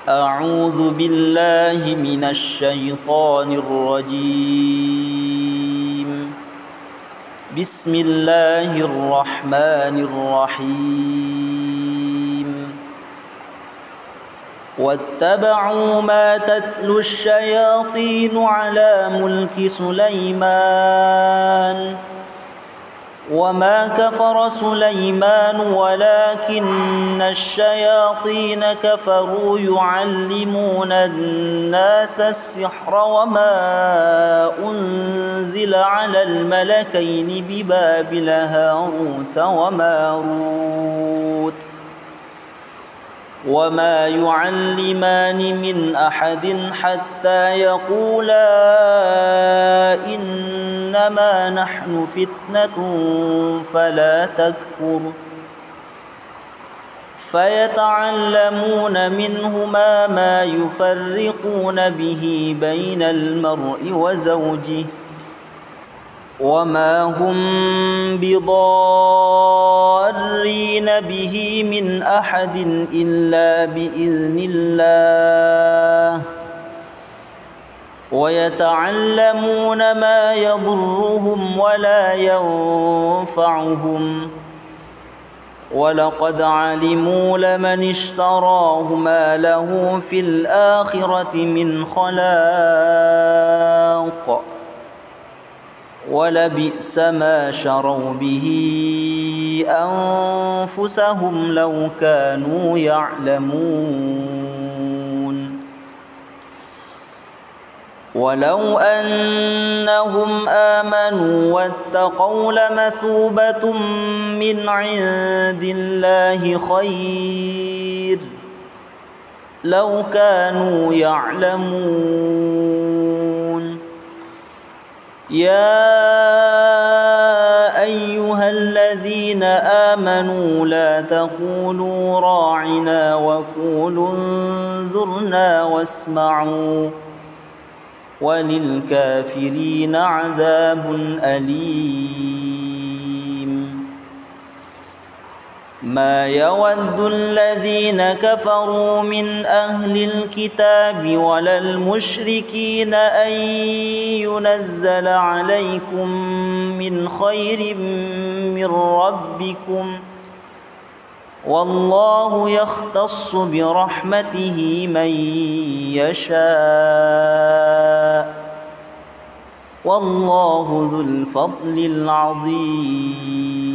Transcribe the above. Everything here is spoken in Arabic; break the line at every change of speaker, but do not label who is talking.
أعوذ بالله من الشيطان الرجيم. بسم الله الرحمن الرحيم. واتبعوا ما تتلو الشياطين على ملك سليمان وما كفر سليمان ولكن الشياطين كفروا يعلمون الناس السحر وما أنزل على الملكين ببابل هاروت وماروت وما يعلمان من أحد حتى يقولا إنما نحن فتنة فلا تكفر فيتعلمون منهما ما يفرقون به بين المرء وزوجه وما هم بضارين به من أحد إلا بإذن الله ويتعلمون ما يضرهم ولا ينفعهم ولقد علموا لمن اشتراه ما له في الآخرة من خلاق ولبئس ما شروا به أنفسهم لو كانوا يعلمون ولو أنهم آمنوا واتقوا لمثوبة من عند الله خير لو كانوا يعلمون. يا أيها الذين آمنوا لا تقولوا راعنا وقولوا انظرنا واسمعوا وللكافرين عذاب أليم. ما يود الذين كفروا من أهل الكتاب ولا المشركين أن ينزل عليكم من خير من ربكم والله يختص برحمته من يشاء والله ذو الفضل العظيم.